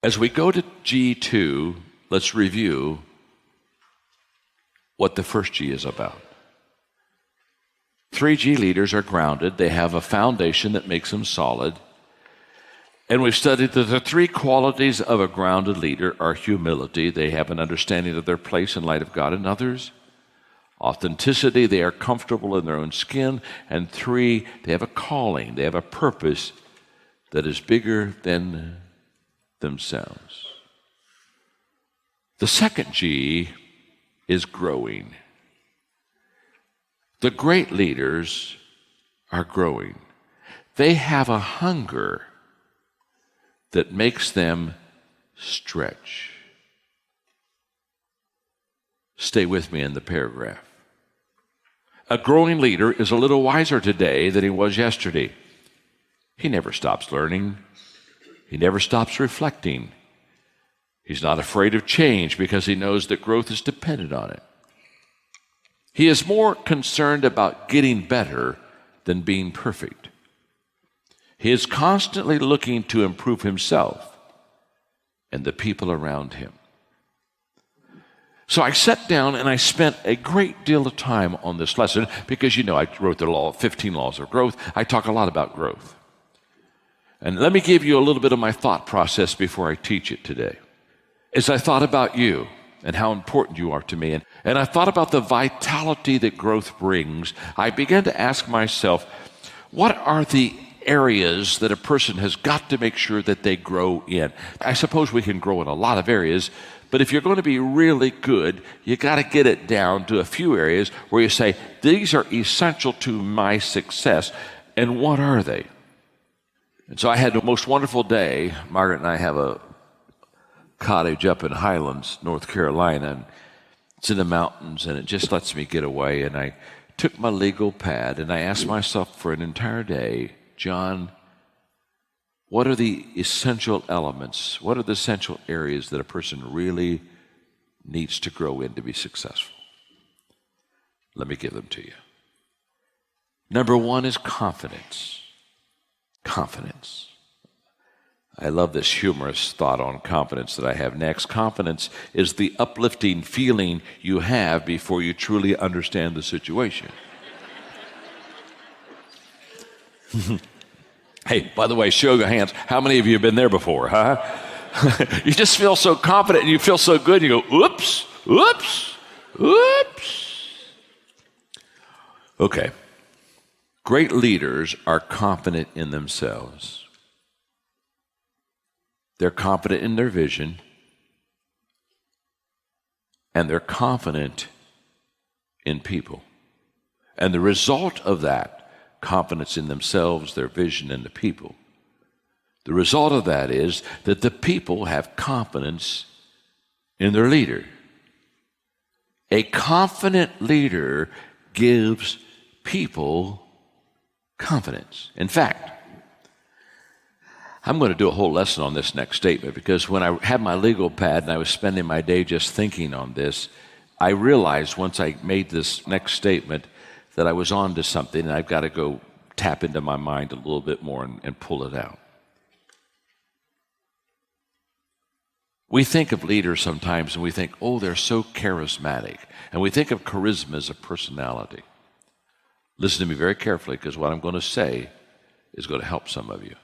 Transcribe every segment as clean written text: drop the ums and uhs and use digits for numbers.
As we go to G2, let's review what the first G is about. 3G leaders are grounded. They have a foundation that makes them solid. And we've studied that the three qualities of a grounded leader are humility. They have an understanding of their place in light of God and others. Authenticity, they are comfortable in their own skin. And 3, they have a calling. They have a purpose that is bigger than themselves. The second G is growing. The great leaders are growing. They have a hunger that makes them stretch. Stay with me in the paragraph. A growing leader is a little wiser today than he was yesterday. He never stops learning. He never stops reflecting. He's not afraid of change because he knows that growth is dependent on it. He is more concerned about getting better than being perfect. He is constantly looking to improve himself and the people around him. So I sat down and I spent a great deal of time on this lesson because, I wrote the 15 laws of growth. I talk a lot about growth. And let me give you a little bit of my thought process before I teach it today. As I thought about you and how important you are to me, and I thought about the vitality that growth brings, I began to ask myself, what are the areas that a person has got to make sure that they grow in? I suppose we can grow in a lot of areas, but if you're going to be really good, you got to get it down to a few areas where you say, these are essential to my success, and what are they? And so I had the most wonderful day. Margaret and I have a cottage up in Highlands, North Carolina, and it's in the mountains, and it just lets me get away. And I took my legal pad, and I asked myself for an entire day, John, what are the essential elements? What are the essential areas that a person really needs to grow in to be successful? Let me give them to you. Number 1 is confidence. Confidence. I love this humorous thought on confidence that I have next. Confidence is the uplifting feeling you have before you truly understand the situation. Hey, by the way, show your hands. How many of you have been there before, huh? You just feel so confident and you feel so good. You go, oops, oops, oops. Okay. Great leaders are confident in themselves. They're confident in their vision, and they're confident in people. And the result of that, confidence in themselves, their vision, and the people, the result of that is that the people have confidence in their leader. A confident leader gives people confidence. In fact, I'm going to do a whole lesson on this next statement because when I had my legal pad and I was spending my day just thinking on this, I realized once I made this next statement that I was on to something and I've got to go tap into my mind a little bit more and pull it out. We think of leaders sometimes and we think, oh, they're so charismatic. And we think of charisma as a personality. Listen to me very carefully because what I'm going to say is going to help some of you.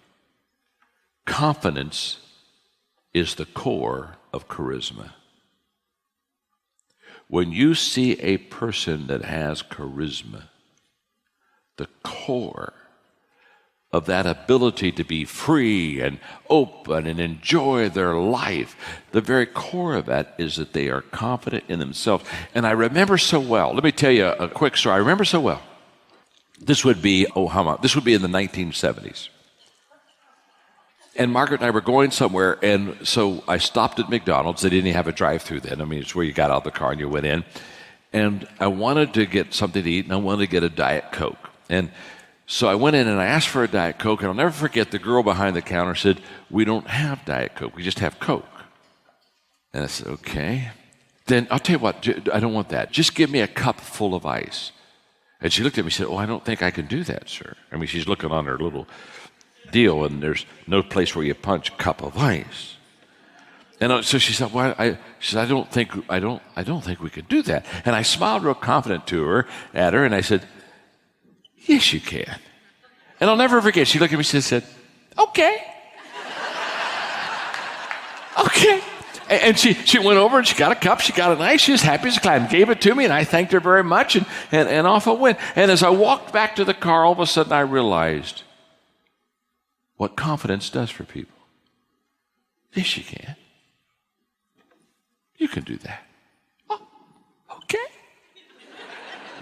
Confidence is the core of charisma. When you see a person that has charisma, the core of that ability to be free and open and enjoy their life, the very core of that is that they are confident in themselves. And I remember so well, let me tell you a quick story. I remember so well. This would be in the 1970s. And Margaret and I were going somewhere, and so I stopped at McDonald's. They didn't even have a drive-through then. I mean, it's where you got out of the car and you went in. And I wanted to get something to eat, and I wanted to get a Diet Coke. And so I went in and I asked for a Diet Coke, and I'll never forget the girl behind the counter said, "We don't have Diet Coke. We just have Coke." And I said, "Okay. Then I'll tell you what, I don't want that. Just give me a cup full of ice." And she looked at me and said, "Oh, I don't think I can do that, sir." I mean, she's looking on her little deal, and there's no place where you punch cup of ice. And so she said, she said, I don't think we could do that. And I smiled real confident at her, and I said, yes, you can. And I'll never forget, she looked at me and said, okay. Okay. And she went over and she got a cup, she got it nice, she was happy as a clam, gave it to me, and I thanked her very much, and off I went. And as I walked back to the car, all of a sudden I realized what confidence does for people. Yes, you can. You can do that. Oh, okay.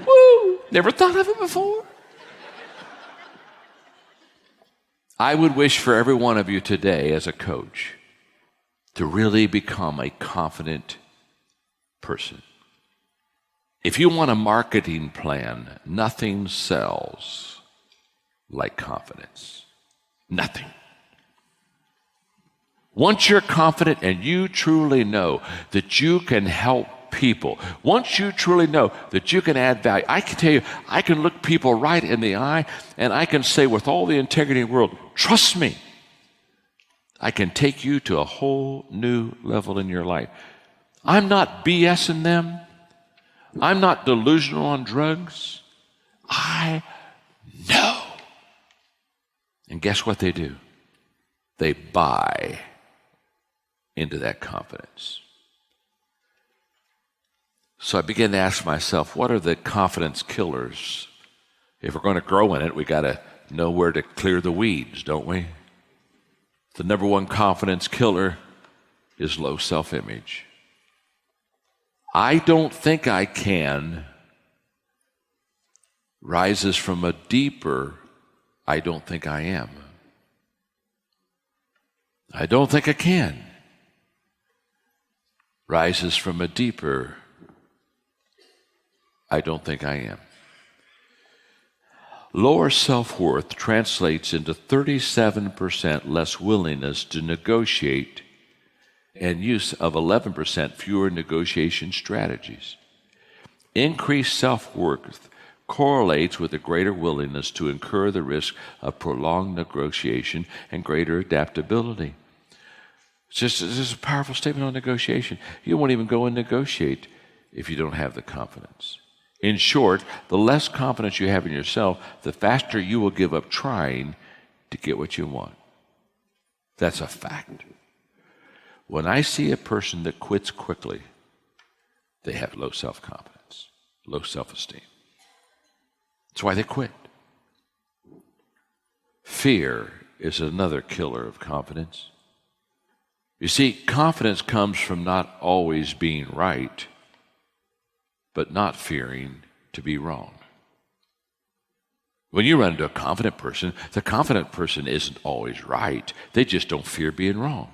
Woo! Never thought of it before. I would wish for every one of you today as a coach to really become a confident person. If you want a marketing plan, nothing sells like confidence. Nothing. Once you're confident and you truly know that you can help people, once you truly know that you can add value, I can tell you, I can look people right in the eye and I can say with all the integrity in the world, trust me, I can take you to a whole new level in your life. I'm not BSing them. I'm not delusional on drugs. I know. And guess what they do? They buy into that confidence. So I began to ask myself, what are the confidence killers? If we're going to grow in it, we got to know where to clear the weeds, don't we? The number one confidence killer is low self-image. I don't think I can rises from a deeper, I don't think I am. I don't think I can rises from a deeper, I don't think I am. Lower self-worth translates into 37% less willingness to negotiate and use of 11% fewer negotiation strategies. Increased self-worth correlates with a greater willingness to incur the risk of prolonged negotiation and greater adaptability. It's just a powerful statement on negotiation. You won't even go and negotiate if you don't have the confidence. In short, the less confidence you have in yourself, the faster you will give up trying to get what you want. That's a fact. When I see a person that quits quickly, they have low self-confidence, low self-esteem. That's why they quit. Fear is another killer of confidence. You see, confidence comes from not always being right, but not fearing to be wrong. When you run into a confident person, the confident person isn't always right. They just don't fear being wrong.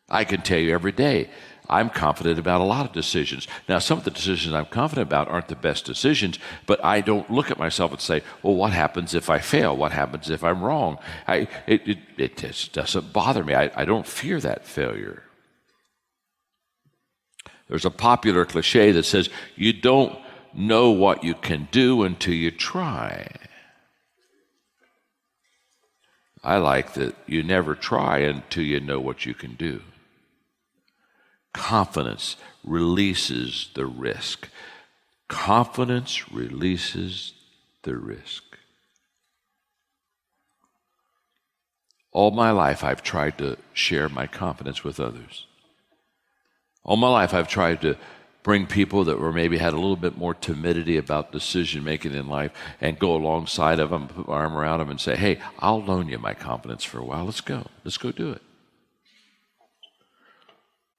I can tell you every day, I'm confident about a lot of decisions. Now, some of the decisions I'm confident about aren't the best decisions, but I don't look at myself and say, well, what happens if I fail? What happens if I'm wrong? It just doesn't bother me. I don't fear that failure. There's a popular cliche that says, you don't know what you can do until you try. I like that you never try until you know what you can do. Confidence releases the risk. Confidence releases the risk. All my life, I've tried to share my confidence with others. All my life, I've tried to bring people that were maybe had a little bit more timidity about decision making in life and go alongside of them, put my arm around them and say, hey, I'll loan you my confidence for a while. Let's go do it.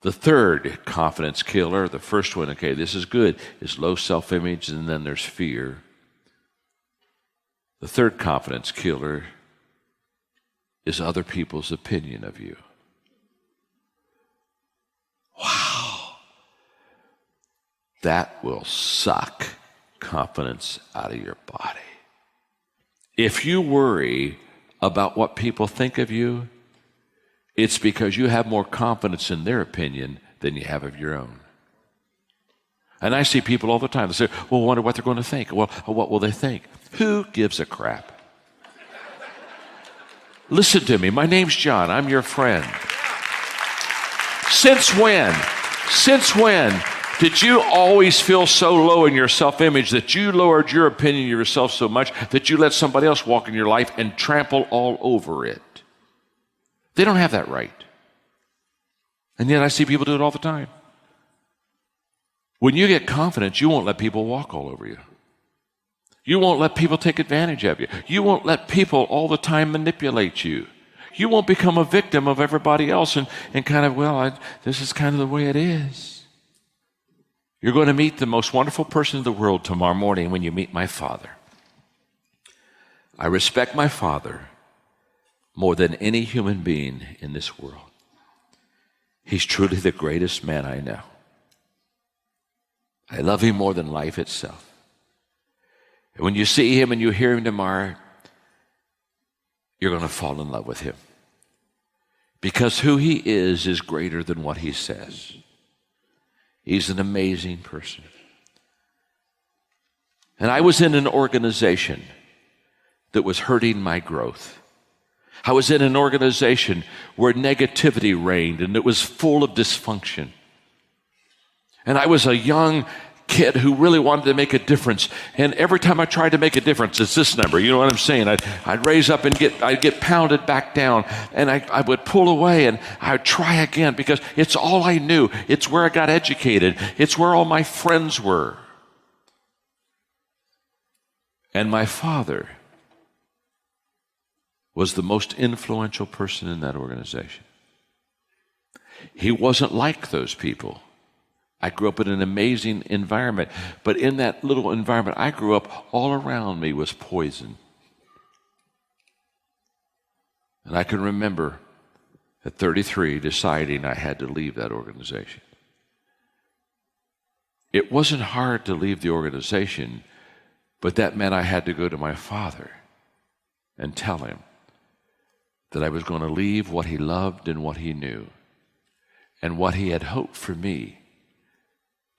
The third confidence killer, the first one, okay, this is good, is low self-image, and then there's fear. The third confidence killer is other people's opinion of you. Wow. That will suck confidence out of your body. If you worry about what people think of you, it's because you have more confidence in their opinion than you have of your own. And I see people all the time that say, well, I wonder what they're going to think. Well, what will they think? Who gives a crap? Listen to me. My name's John. I'm your friend. Since when? Since when did you always feel so low in your self-image that you lowered your opinion of yourself so much that you let somebody else walk in your life and trample all over it? They don't have that right. And yet I see people do it all the time. When you get confidence, you won't let people walk all over you. You won't let people take advantage of you. You won't let people all the time manipulate you. You won't become a victim of everybody else and kind of, this is kind of the way it is. You're going to meet the most wonderful person in the world tomorrow morning when you meet my father. I respect my father more than any human being in this world. He's truly the greatest man I know. I love him more than life itself. And when you see him and you hear him tomorrow, you're going to fall in love with him. Because who he is greater than what he says. He's an amazing person. And I was in an organization that was hurting my growth. I was in an organization where negativity reigned and it was full of dysfunction. And I was a young kid who really wanted to make a difference. And every time I tried to make a difference, it's this number. You know what I'm saying? I'd raise up and I'd get pounded back down. And I would pull away and I'd try again because it's all I knew. It's where I got educated. It's where all my friends were. And my father was the most influential person in that organization. He wasn't like those people. I grew up in an amazing environment, but in that little environment I grew up, all around me was poison. And I can remember at 33 deciding I had to leave that organization. It wasn't hard to leave the organization, but that meant I had to go to my father and tell him that I was going to leave what he loved and what he knew and what he had hoped for me,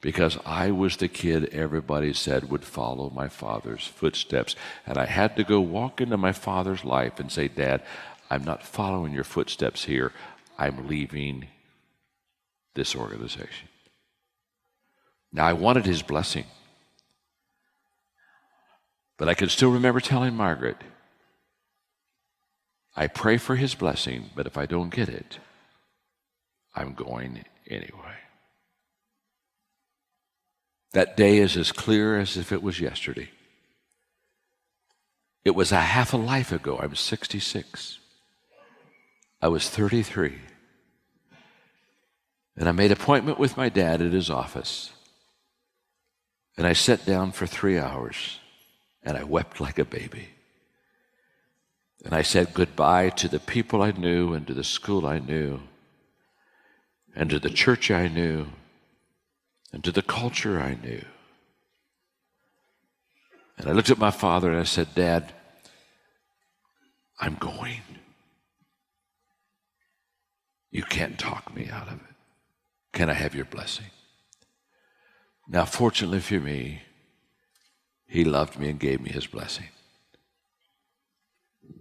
because I was the kid everybody said would follow my father's footsteps. And I had to go walk into my father's life and say, Dad, I'm not following your footsteps here. I'm leaving this organization. Now, I wanted his blessing. But I can still remember telling Margaret, I pray for his blessing, but if I don't get it, I'm going anyway. That day is as clear as if it was yesterday. It was a half a life ago. I'm 66. I was 33. And I made an appointment with my dad at his office. And I sat down for 3 hours, and I wept like a baby. And I said goodbye to the people I knew and to the school I knew and to the church I knew and to the culture I knew. And I looked at my father and I said, Dad, I'm going. You can't talk me out of it. Can I have your blessing? Now, fortunately for me, he loved me and gave me his blessing.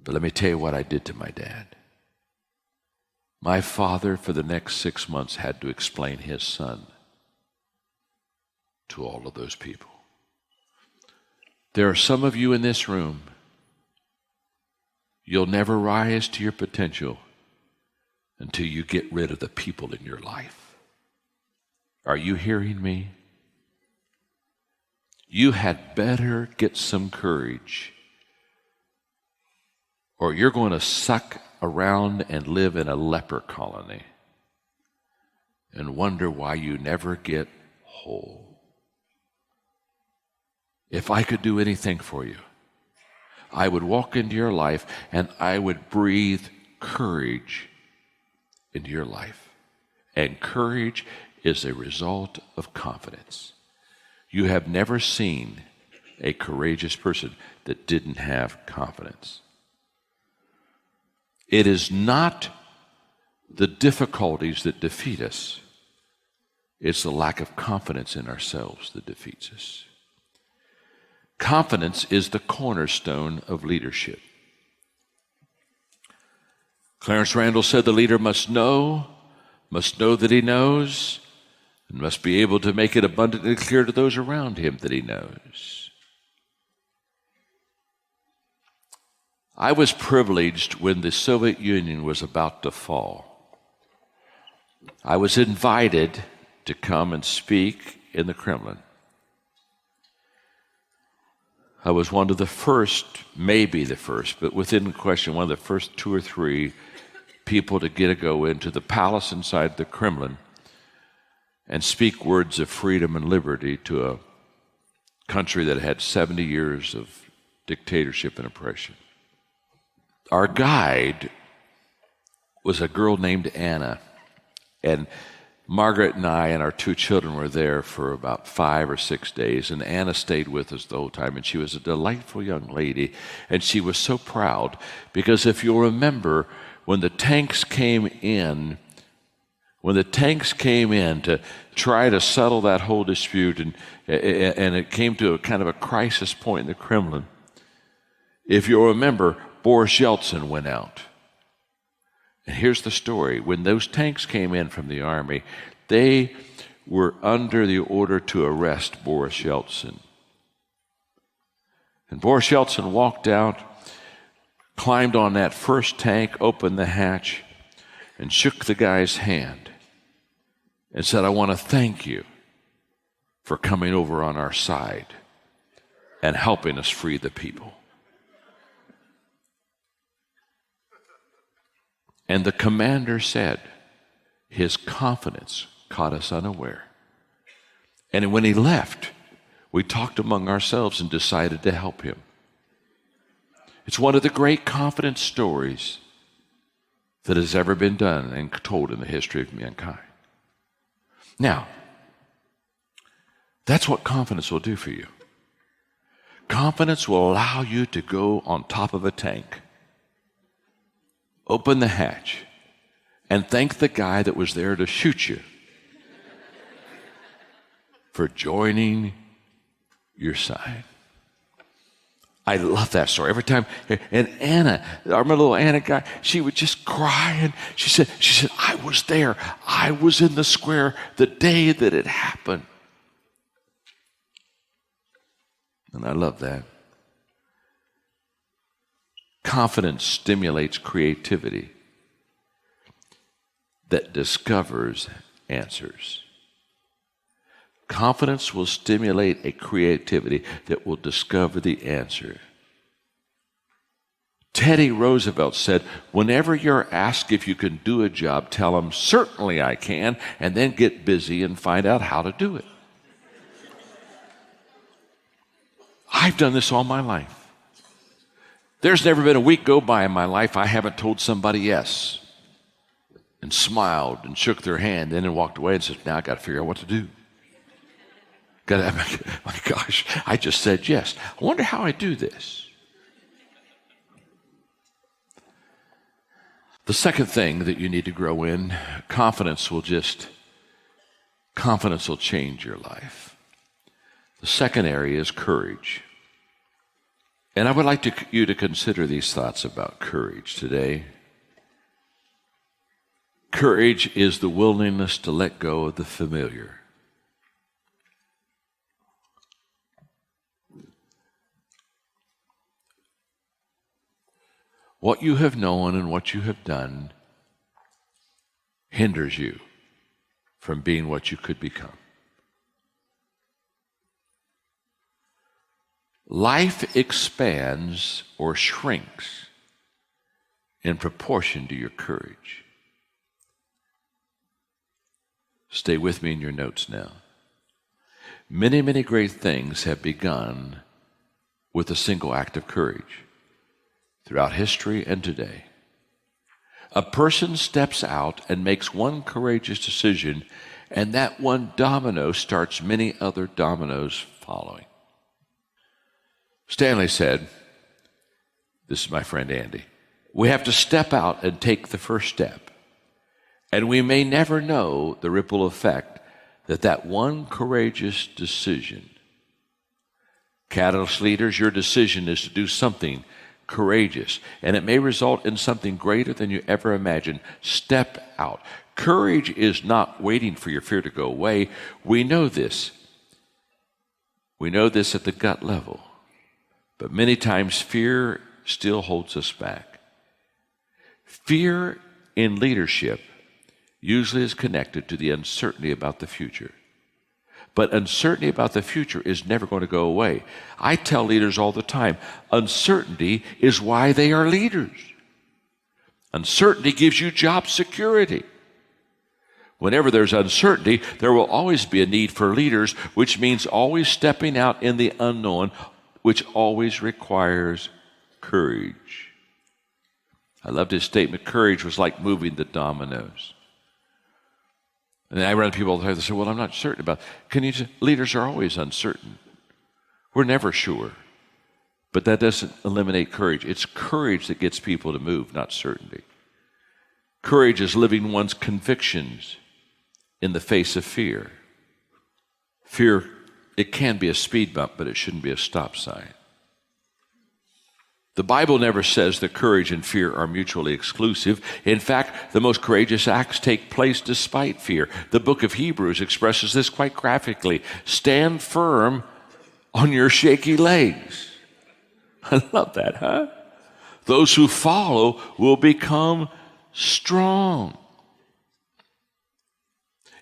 But let me tell you what I did to my dad. My father, for the next 6 months, had to explain his son to all of those people. There are some of you in this room, you'll never rise to your potential until you get rid of the people in your life. Are you hearing me? You had better get some courage, or you're going to suck around and live in a leper colony and wonder why you never get whole. If I could do anything for you, I would walk into your life and I would breathe courage into your life. And courage is a result of confidence. You have never seen a courageous person that didn't have confidence. It is not the difficulties that defeat us. It's the lack of confidence in ourselves that defeats us. Confidence is the cornerstone of leadership. Clarence Randall said the leader must know must know that he knows, and must be able to make it abundantly clear to those around him that he knows. I was privileged when the Soviet Union was about to fall. I was invited to come and speak in the Kremlin. I was one of the first, maybe the first, but within question, one of the first 2 or 3 people to go into the palace inside the Kremlin and speak words of freedom and liberty to a country that had 70 years of dictatorship and oppression. Our guide was a girl named Anna, and Margaret and I and our 2 children were there for about 5 or 6 days, and Anna stayed with us the whole time, and she was a delightful young lady, and she was so proud because if you'll remember, when the tanks came in to try to settle that whole dispute, and it came to a kind of a crisis point in the Kremlin, if you'll remember, Boris Yeltsin went out. And here's the story. When those tanks came in from the army, they were under the order to arrest Boris Yeltsin. And Boris Yeltsin walked out, climbed on that first tank, opened the hatch, and shook the guy's hand and said, "I want to thank you for coming over on our side and helping us free the people." And the commander said his confidence caught us unaware. And when he left, we talked among ourselves and decided to help him. It's one of the great confidence stories that has ever been done and told in the history of mankind. Now, that's what confidence will do for you. Confidence will allow you to go on top of a tank, open the hatch, and thank the guy that was there to shoot you for joining your side. I love that story. Every time, and Anna, our little Anna guy, she would just cry, and she said, "I was there. I was in the square the day that it happened." And I love that. Confidence stimulates creativity that discovers answers. Confidence will stimulate a creativity that will discover the answer. Teddy Roosevelt said, "Whenever you're asked if you can do a job, tell them, 'Certainly I can,' and then get busy and find out how to do it." I've done this all my life. There's never been a week go by in my life I haven't told somebody yes and smiled and shook their hand, then and walked away and said, "Now I got to figure out what to do. My gosh, I just said yes. I wonder how I do this." The second thing that you need to grow in, confidence will change your life. The second area is courage. And I would like you to consider these thoughts about courage today. Courage is the willingness to let go of the familiar. What you have known and what you have done hinders you from being what you could become. Life expands or shrinks in proportion to your courage. Stay with me in your notes now. Many, many great things have begun with a single act of courage throughout history and today. A person steps out and makes one courageous decision, and that one domino starts many other dominoes following. Stanley said, this is my friend Andy, "We have to step out and take the first step, and we may never know the ripple effect that one courageous decision." Catalyst leaders, your decision is to do something courageous, and it may result in something greater than you ever imagined. Step out. Courage is not waiting for your fear to go away. We know this. We know this at the gut level. But many times fear still holds us back. Fear in leadership usually is connected to the uncertainty about the future. But uncertainty about the future is never going to go away. I tell leaders all the time, uncertainty is why they are leaders. Uncertainty gives you job security. Whenever there's uncertainty, there will always be a need for leaders, which means always stepping out in the unknown, which always requires courage. I loved his statement, courage was like moving the dominoes. And I run into people all the time that say, well, I'm not certain about it. Leaders are always uncertain. We're never sure. But that doesn't eliminate courage. It's courage that gets people to move, not certainty. Courage is living one's convictions in the face of fear. Fear, it can be a speed bump, but it shouldn't be a stop sign. The Bible never says that courage and fear are mutually exclusive. In fact, the most courageous acts take place despite fear. The book of Hebrews expresses this quite graphically. Stand firm on your shaky legs. I love that, huh? Those who follow will become strong.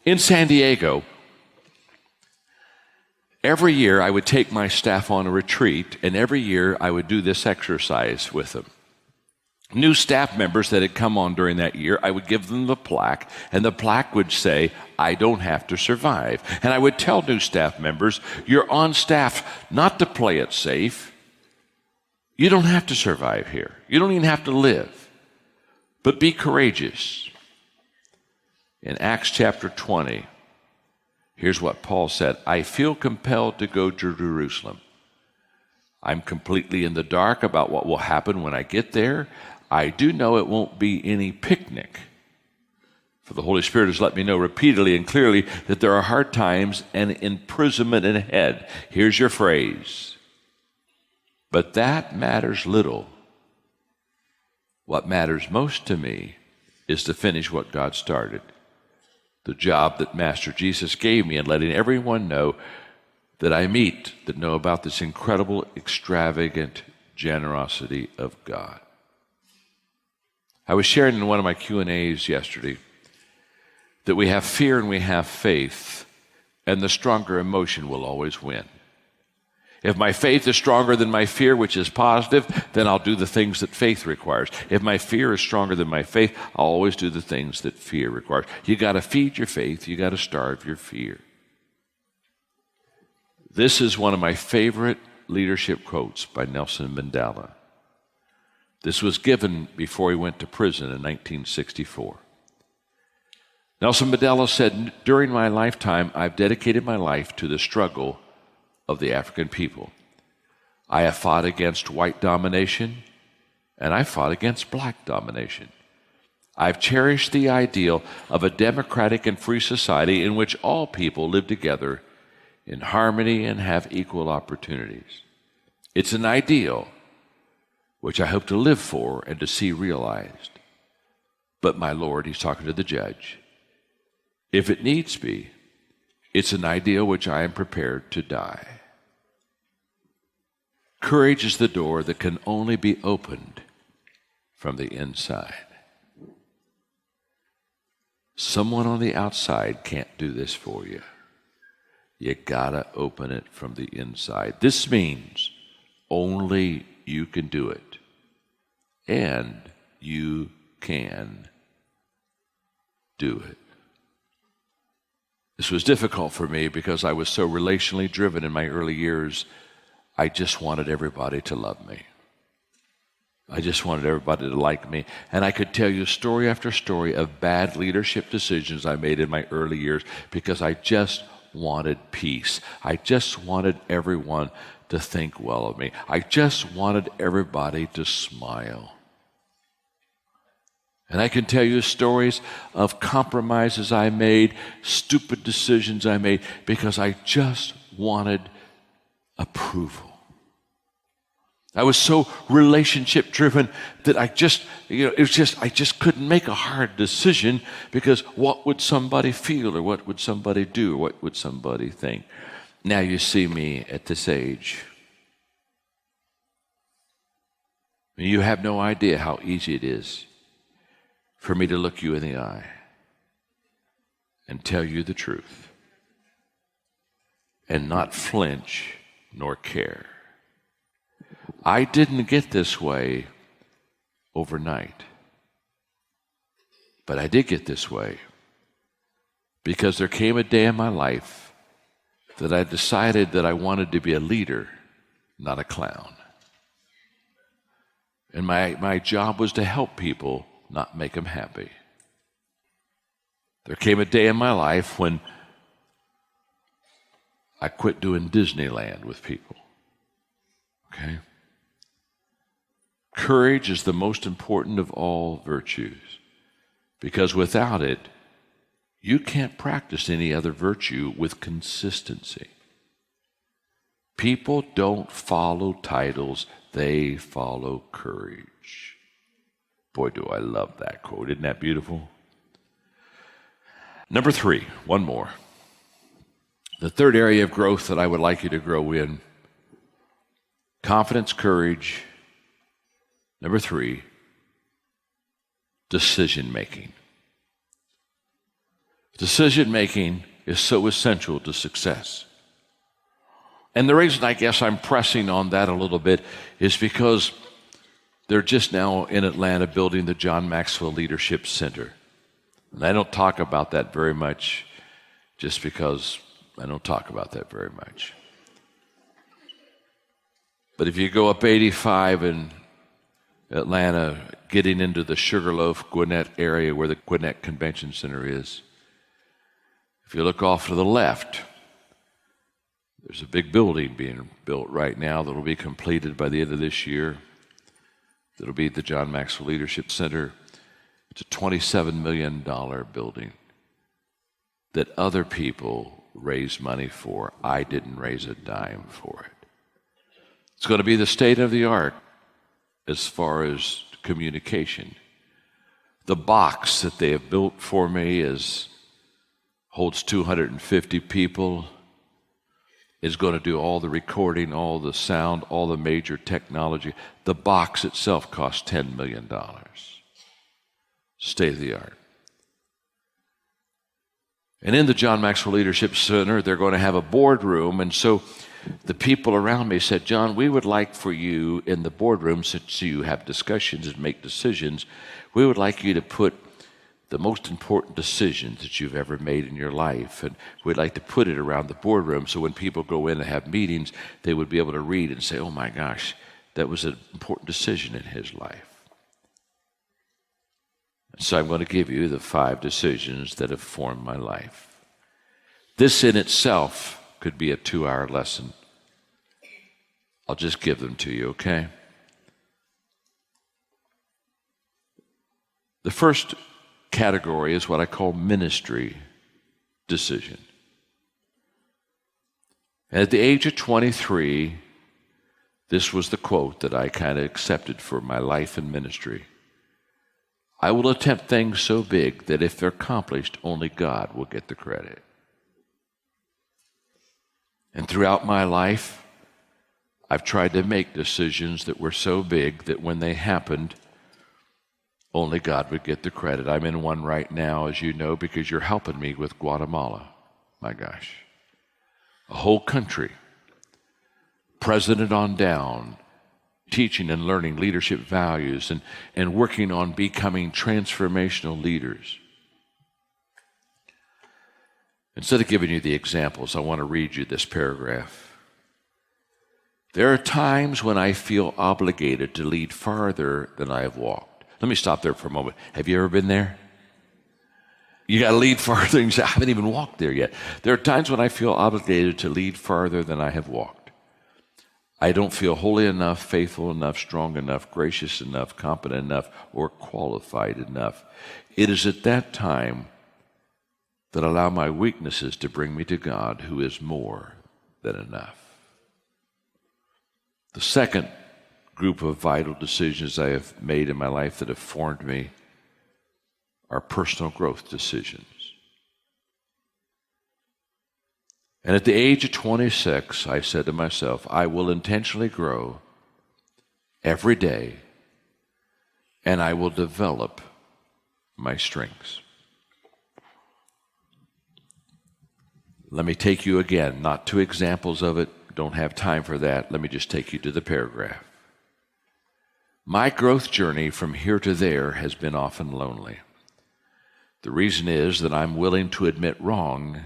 In San Diego, every year I would take my staff on a retreat, and every year I would do this exercise with them. New staff members that had come on during that year, I would give them the plaque, and the plaque would say, I don't have to survive. And I would tell new staff members, you're on staff not to play it safe. You don't have to survive here. You don't even have to live. But be courageous. In Acts chapter 20, here's what Paul said. I feel compelled to go to Jerusalem. I'm completely in the dark about what will happen when I get there. I do know it won't be any picnic. For the Holy Spirit has let me know repeatedly and clearly that there are hard times and imprisonment ahead. Here's your phrase. But that matters little. What matters most to me is to finish what God started. The job that Master Jesus gave me and letting everyone know that I meet, that know about this incredible, extravagant generosity of God. I was sharing in one of my Q&As yesterday that we have fear and we have faith, and the stronger emotion will always win. If my faith is stronger than my fear, which is positive, then I'll do the things that faith requires. If my fear is stronger than my faith, I'll always do the things that fear requires. You got to feed your faith. You got to starve your fear. This is one of my favorite leadership quotes by Nelson Mandela. This was given before he went to prison in 1964. Nelson Mandela said, during my lifetime, I've dedicated my life to the struggle of the African people. I have fought against white domination, and I fought against black domination. I've cherished the ideal of a democratic and free society in which all people live together in harmony and have equal opportunities. It's an ideal which I hope to live for and to see realized. But my Lord, he's talking to the judge, if it needs be, it's an ideal which I am prepared to die. Courage is the door that can only be opened from the inside. Someone on the outside can't do this for you. You gotta open it from the inside. This means only you can do it. And you can do it. This was difficult for me because I was so relationally driven in my early years. I just wanted everybody to love me. I just wanted everybody to like me. And I could tell you story after story of bad leadership decisions I made in my early years because I just wanted peace. I just wanted everyone to think well of me. I just wanted everybody to smile. And I can tell you stories of compromises I made, stupid decisions I made, because I just wanted approval. I was so relationship driven that I just couldn't make a hard decision because what would somebody feel or what would somebody do or what would somebody think? Now you see me at this age. You have no idea how easy it is for me to look you in the eye and tell you the truth and not flinch nor care. I didn't get this way overnight, but I did get this way because there came a day in my life that I decided that I wanted to be a leader, not a clown. And my job was to help people, not make them happy. There came a day in my life when I quit doing Disneyland with people. Okay? Courage is the most important of all virtues because without it, you can't practice any other virtue with consistency. People don't follow titles, they follow courage. Boy, do I love that quote. Isn't that beautiful? Number 3, one more. The third area of growth that I would like you to grow in, confidence, courage. Number 3, decision making. Decision making is so essential to success. And the reason I guess I'm pressing on that a little bit is because they're just now in Atlanta building the John Maxwell Leadership Center. And I don't talk about that very much just because I don't talk about that very much. But if you go up 85 in Atlanta, getting into the Sugarloaf, Gwinnett area where the Gwinnett Convention Center is, if you look off to the left, there's a big building being built right now that will be completed by the end of this year. That'll be the John Maxwell Leadership Center. It's a $27 million building that other people raised money for. I didn't raise a dime for it. It's going to be the state of the art as far as communication. The box that they have built for me holds 250 people. Is going to do all the recording, all the sound, all the major technology. The box itself costs $10 million. State of the art. And in the John Maxwell Leadership Center, they're going to have a boardroom. And so the people around me said, John, we would like for you in the boardroom, since you have discussions and make decisions, we would like you to put the most important decisions that you've ever made in your life. And we'd like to put it around the boardroom so when people go in and have meetings, they would be able to read and say, oh my gosh, that was an important decision in his life. And so I'm going to give you the 5 decisions that have formed my life. This in itself could be a 2-hour lesson. I'll just give them to you, okay? The first category is what I call ministry decision. And at the age of 23, this was the quote that I kind of accepted for my life and ministry. I will attempt things so big that if they're accomplished, only God will get the credit. And throughout my life, I've tried to make decisions that were so big that when they happened, only God would get the credit. I'm in one right now, as you know, because you're helping me with Guatemala. My gosh. A whole country, president on down, teaching and learning leadership values and working on becoming transformational leaders. Instead of giving you the examples, I want to read you this paragraph. There are times when I feel obligated to lead farther than I have walked. Let me stop there for a moment. Have you ever been there? You got to lead farther, and you say, I haven't even walked there yet. There are times when I feel obligated to lead farther than I have walked. I don't feel holy enough, faithful enough, strong enough, gracious enough, competent enough, or qualified enough. It is at that time that I allow my weaknesses to bring me to God, who is more than enough. The second group of vital decisions I have made in my life that have formed me are personal growth decisions. And at the age of 26, I said to myself, I will intentionally grow every day, and I will develop my strengths. Let me take you again, not two examples of it, don't have time for that. Let me just take you to the paragraph. My growth journey from here to there has been often lonely. The reason is that I'm willing to admit wrong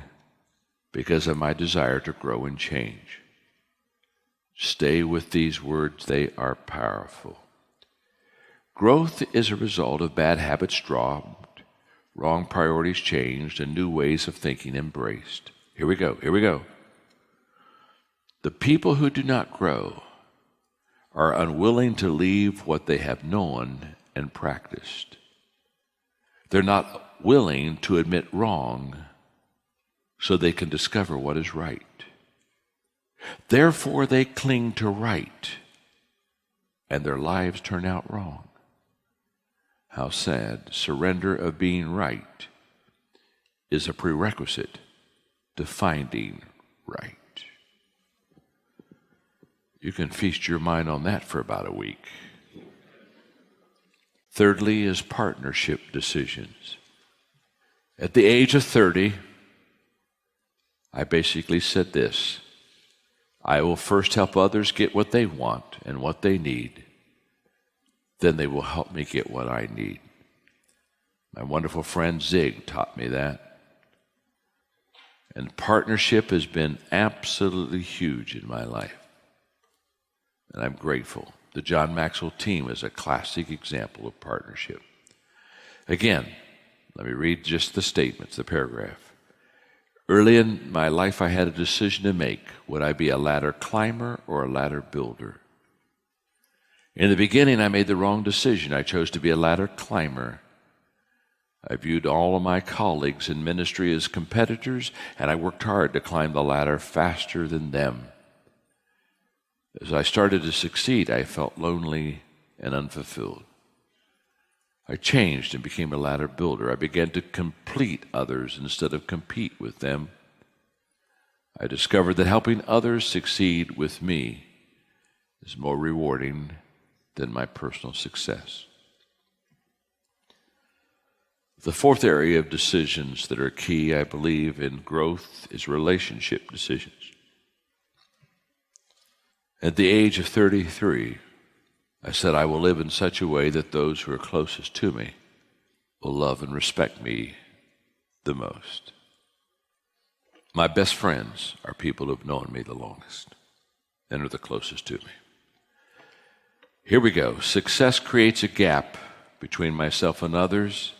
because of my desire to grow and change. Stay with these words, they are powerful. Growth is a result of bad habits dropped, wrong priorities changed, and new ways of thinking embraced. Here we go. The people who do not grow are unwilling to leave what they have known and practiced. They're not willing to admit wrong so they can discover what is right. Therefore, they cling to right, and their lives turn out wrong. How sad. Surrender of being right is a prerequisite to finding right. You can feast your mind on that for about a week. Thirdly is partnership decisions. At the age of 30, I basically said this: I will first help others get what they want and what they need. Then they will help me get what I need. My wonderful friend Zig taught me that. And partnership has been absolutely huge in my life. And I'm grateful. The John Maxwell team is a classic example of partnership. Again, let me read just the statements, the paragraph. Early in my life, I had a decision to make. Would I be a ladder climber or a ladder builder? In the beginning, I made the wrong decision. I chose to be a ladder climber. I viewed all of my colleagues in ministry as competitors, and I worked hard to climb the ladder faster than them. As I started to succeed, I felt lonely and unfulfilled. I changed and became a ladder builder. I began to complete others instead of compete with them. I discovered that helping others succeed with me is more rewarding than my personal success. The fourth area of decisions that are key, I believe, in growth is relationship decisions. At the age of 33, I said I will live in such a way that those who are closest to me will love and respect me the most. My best friends are people who have known me the longest and are the closest to me. Here we go. Success creates a gap between myself and others.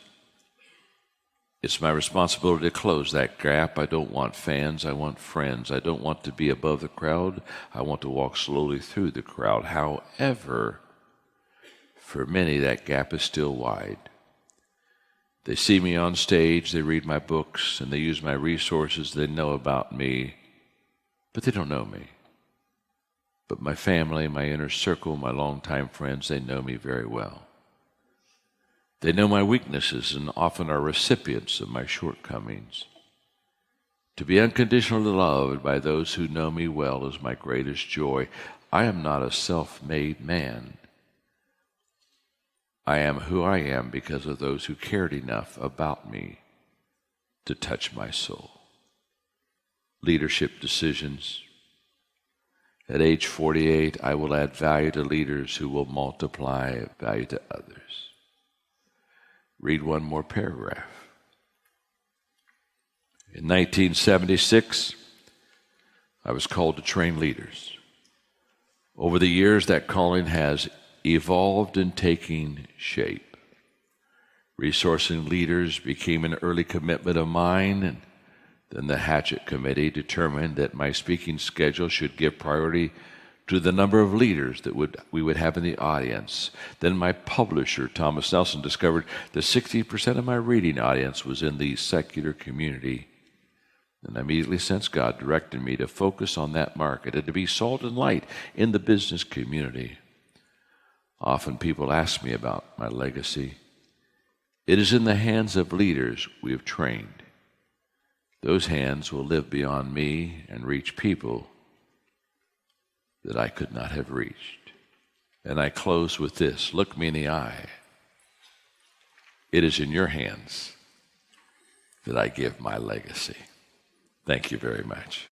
It's my responsibility to close that gap. I don't want fans, I want friends. I don't want to be above the crowd. I want to walk slowly through the crowd. However, for many, that gap is still wide. They see me on stage, they read my books, and they use my resources. They know about me, but they don't know me. But my family, my inner circle, my longtime friends, they know me very well. They know my weaknesses and often are recipients of my shortcomings. To be unconditionally loved by those who know me well is my greatest joy. I am not a self-made man. I am who I am because of those who cared enough about me to touch my soul. Leadership decisions. At age 48, I will add value to leaders who will multiply value to others. Read one more paragraph. In 1976, I was called to train leaders. Over the years, that calling has evolved and taken shape. Resourcing leaders became an early commitment of mine, and then the Hatchet Committee determined that my speaking schedule should give priority to the number of leaders that we would have in the audience. Then my publisher, Thomas Nelson, discovered that 60% of my reading audience was in the secular community. And I immediately sensed God directed me to focus on that market and to be salt and light in the business community. Often people ask me about my legacy. It is in the hands of leaders we have trained. Those hands will live beyond me and reach people that I could not have reached. And I close with this. Look me in the eye. It is in your hands that I give my legacy. Thank you very much.